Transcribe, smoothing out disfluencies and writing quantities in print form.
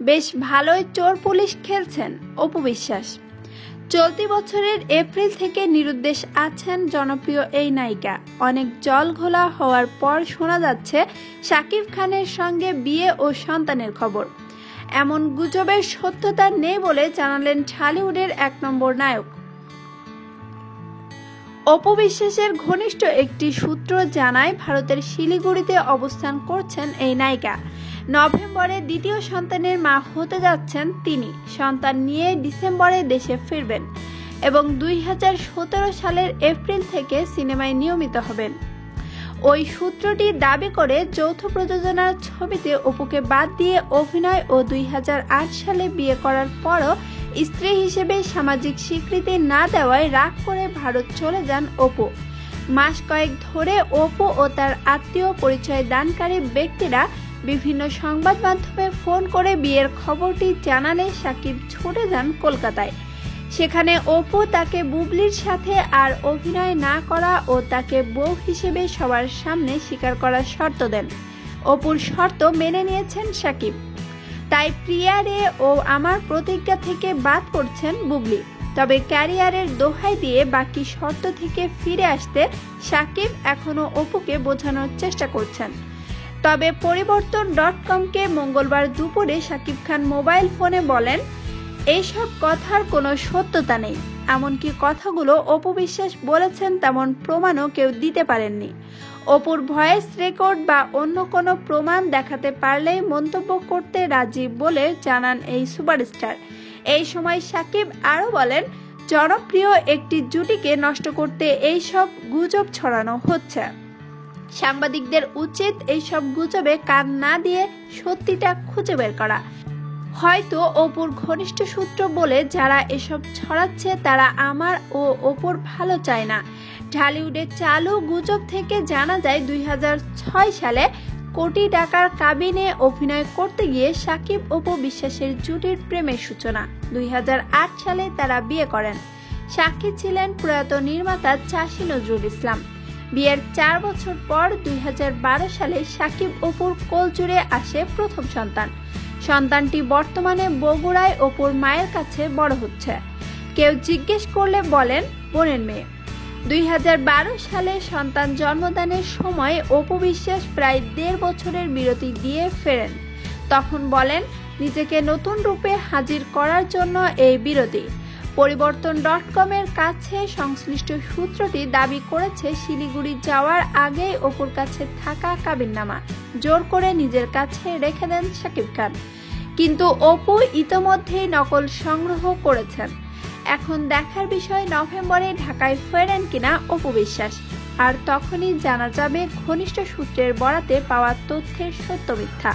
বেশ ভালোই চোর পুলিশ খেলছেন অপু বিশ্বাস। চলতি বছরের এপ্রিল থেকে নিরুদ্দেশ আছেন জনপ্রিয় এই নায়িকা। অনেক জলঘোলা হওয়ার পর শোনা যাচ্ছে শাকিব খানের সঙ্গে বিয়ে ও সন্তানের খবর। এমন গুজবের সত্যতা নেই বলে জানালেন ঢালিউডের ১ নম্বর নায়ক। অপু বিশ্বাসের ঘনিষ্ঠ একটি সূত্র জানায়, ভারতের শিলিগুড়িতে অবস্থান করছেন এই নায়িকা। নভেম্বরে দ্বিতীয় সন্তানের মা হতে যাচ্ছেন তিনি। সন্তান নিয়ে ডিসেম্বরে দেশে ফিরবেন এবং ২০১৭ সালের এপ্রিল থেকে সিনেমায় নিয়মিত হবেন। ওই সূত্রটি দাবি করে, যৌথ প্রযোজনার ছবিতে অপুকে বাদ দিয়ে অভিনয় ও ২০০৮ সালে বিয়ে করার পরও স্ত্রী হিসেবে সামাজিক স্বীকৃতি না দেওয়ায় রাগ করে ভারত চলে যান অপু। মাস কয়েক ধরে অপু ও তার আত্মীয় পরিচয় দানকারী ব্যক্তিরা বিভিন্ন সংবাদ মাধ্যমে ফোন করে বিয়ের খবরটি জানালে শাকিব ছুটে যান কলকাতায়। সেখানে অপু তাকে বুবলির সাথে আর অভিনয় না করা ও তাকে বউ হিসেবে সবার সামনে স্বীকার করার শর্ত দেন। অপুর শর্ত মেনে নিয়েছেন শাকিব। তাই প্রিয়ারে ও আমার প্রতিজ্ঞা থেকে বাদ পড়ছেন বুবলি। তবে ক্যারিয়ারের দোহাই দিয়ে বাকি শর্ত থেকে ফিরে আসতে শাকিব এখনো অপুকে বোঝানোর চেষ্টা করছেন। তবে পরিবর্তন.কমকে মঙ্গলবার দুপুরে শাকিব খান মোবাইল ফোনে বলেন, এইসব কথার কোনো সত্যতা নেই। এমনকি কথাগুলো অপু বিশ্বাস বলেছেন তেমন প্রমাণও কেউ দিতে পারেননি। অপুর ভয়েস রেকর্ড বা অন্য কোনো প্রমাণ দেখাতে পারলেই মন্তব্য করতে রাজি বলে জানান এই সুপারস্টার। এই সময় শাকিব আরও বলেন, জনপ্রিয় একটি জুটিকে নষ্ট করতে এইসব গুজব ছড়ানো হচ্ছে। সাংবাদিকদের উচিত এইসব গুজবে কান না দিয়ে সত্যিটা খুঁজে বের করা। হয়তো অপুর ঘনিষ্ঠ সূত্র বলে যারা এসব ছড়াচ্ছে তারা আমার ও অপুর ভালো চায় না। ঢালিউডে চালু গুজব থেকে জানা যায় ২০০৬ সালে কোটি টাকার কাবিনে অভিনয় করতে গিয়ে শাকিব অপু বিশ্বাসের জুটির প্রেমের সূচনা। ২০০৮ সালে তারা বিয়ে করেন। সাক্ষী ছিলেন প্রয়াত নির্মাতা চাষী নজরুল ইসলাম। বিয়ের ৪ বছর পর ২০১২ সালে শাকিব অপুর কোলজুড়ে আসে প্রথম সন্তান। সন্তানটি বর্তমানে বগুড়ায় অপুর মায়ের কাছে বড় হচ্ছে। কেউ জিজ্ঞেস করলে বলেন বোনের মেয়ে। ২০১২ সালে সন্তান জন্মদানের সময় অপু বিশ্বাস প্রায় ১.৫ বছরের বিরতি দিয়ে ফেরেন। তখন বলেন, নিজেকে নতুন রূপে হাজির করার জন্য এই বিরতি। পরিবর্তন.কমের কাছে সংশ্লিষ্ট সূত্রটি দাবি করেছে, শিলিগুড়ি যাওয়ার আগেই অপুর কাছে থাকা কাবিননামা জোর করে নিজের কাছে রেখে দেন শাকিব খান। কিন্তু অপু ইতোমধ্যেই নকল সংগ্রহ করেছেন। এখন দেখার বিষয় নভেম্বরে ঢাকায় ফেরেন কিনা অপু বিশ্বাস। আর তখনই জানা যাবে ঘনিষ্ঠ সূত্রের বরাতে পাওয়া তথ্যের সত্য মিথ্যা।